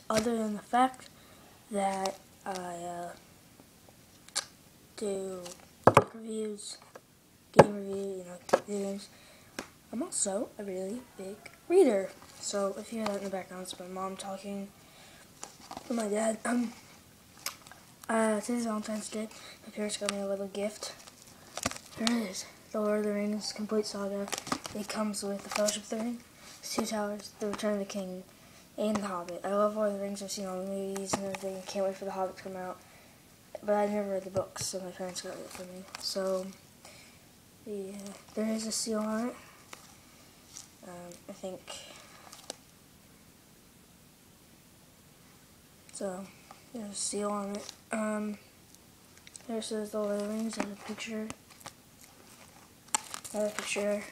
other than the fact that I do book reviews, game reviews, games, I'm also a really big reader. So if you hear that in the background, it's my mom talking to my dad. Today's Valentine's Day. My parents got me a little gift. Here it is, The Lord of the Rings Complete Saga. It comes with The Fellowship of the Ring, Two Towers, The Return of the King, and The Hobbit. I love Lord of the Rings. I've seen all the movies and everything. Can't wait for The Hobbit to come out. But I never read the books, so my parents got it for me. So, yeah, there is a seal on it. I think. So, there's a seal on it. There says The Lord of the Rings and a picture. Another picture.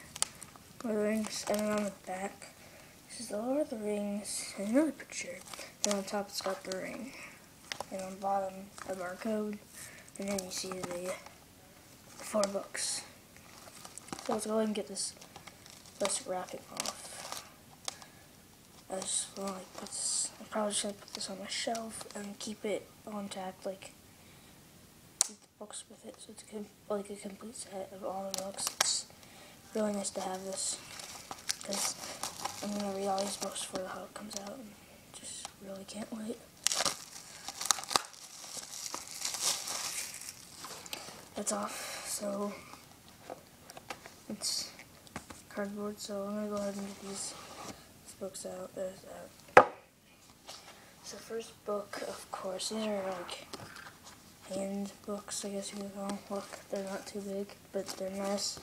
Lord of the Rings. And then on the back, this is The Lord of the Rings and another picture. And on top, it's got the ring. And on the bottom, a barcode. And then you see the 4 books. So let's go ahead and get this wrapping off. I just want to put this. I'm probably just gonna put this on my shelf and keep it on tap, keep the books with it. So it's a complete set of all the books. It's really nice to have this because I'm gonna read all these books before The Hobbit comes out, and just really can't wait. That's off, so it's cardboard, so I'm going to go ahead and get these books out. There's that. So first book, of course, these are hand books, I guess you could call them. Look, they're not too big, but they're nice.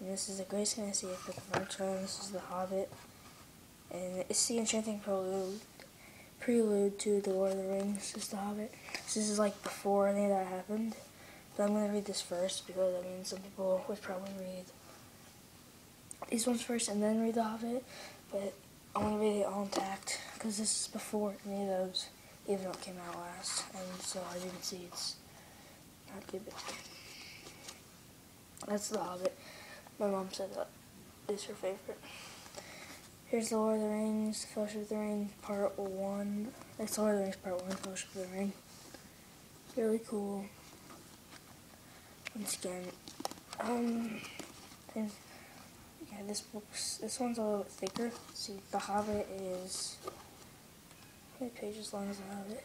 And this is A Grace Can I See It for the first time. This is The Hobbit. And it's the enchanting prelude to The Lord of the Rings. This is The Hobbit. This is before any of that happened. But I'm going to read this first because, some people would probably read these ones first and then read The Hobbit. But I want to read it all intact because this is before any of those, even though it came out last. And so, as you can see, it's not too big. That's The Hobbit. My mom said that is her favorite. Here's The Lord of the Rings, Fellowship of the Ring, Part 1. That's The Lord of the Rings, Part 1, Fellowship of the Ring. Really cool. Once again, yeah, this one's a little bit thicker. See, The Hobbit is, how many pages long is The Hobbit?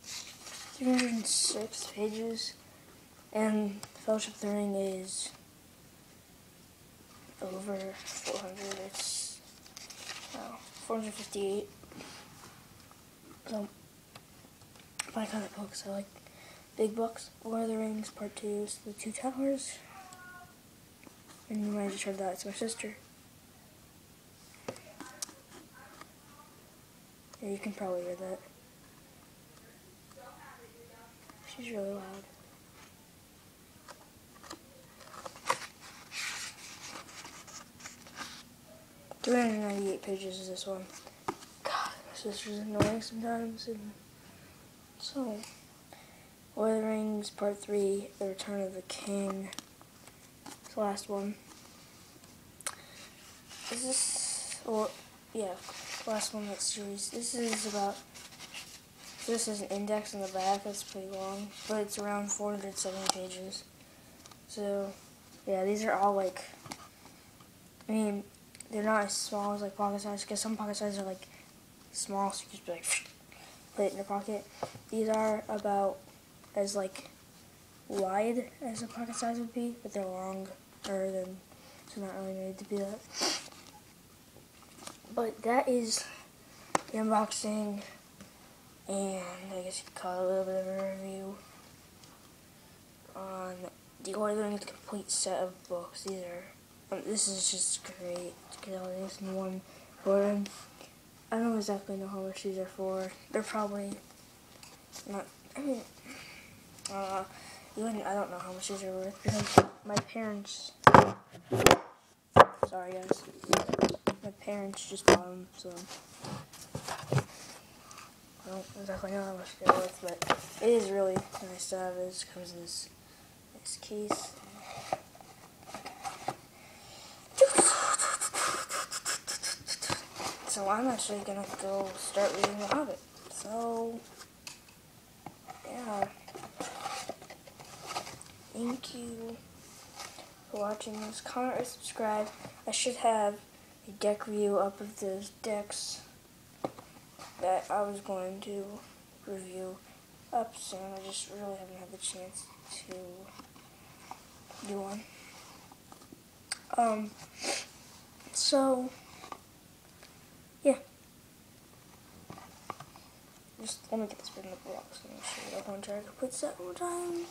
306 pages, and Fellowship of the Ring is over 400. It's 458. So, my kind of books, I like big books. Lord of the Rings Part 2 is The Two Towers. And you might have just heard that, it's my sister. Yeah, you can probably hear that. She's really loud. $398 pages is this one. God, my sister's annoying sometimes. And so, Lord of the Rings Part 3, The Return of the King. It's the last one. Is this, well, yeah, last one in that series. This is an index in the back. That's pretty long, but it's around 470 pages. So, yeah, these are all they're not as small as pocket size, because some pocket sizes are small, so you just put it in your pocket. These are about as wide as a pocket size would be, but they're longer than, so not really made to be that. But that is the unboxing, and I guess you could call it a little bit of a review on the Lord of the Rings complete set of books. These are, this is just great to get all this in one order. I don't exactly know how much these are for. They're probably not, I don't know how much these are worth because my parents, sorry guys, my parents just bought them, so I don't exactly know how much they're worth, but it is really nice to have. It comes in this case. so I'm actually gonna go start reading The Hobbit. So, yeah. Thank you for watching this. Comment or subscribe. I should have a deck review up of those decks that I was going to review up soon. I just really haven't had the chance to do one. So, yeah. Just let me get this written up box and show you. I'm going to try to complete that one time.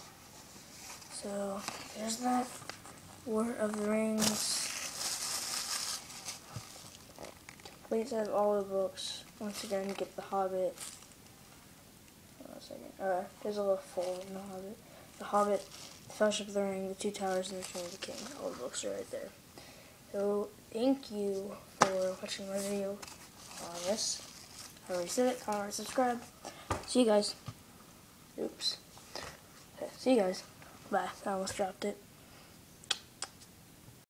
So, there's that. War of the Rings. Complete set of all the books. Once again, get The Hobbit. Hold on a second. There's a little fold in The Hobbit. The Hobbit, The Fellowship of the Ring, The Two Towers, and The Return of the King. All the books are right there. So, thank you for watching my video on this. I already said it. Comment, subscribe. See you guys. Oops. Okay, see you guys. Bye. I almost dropped it.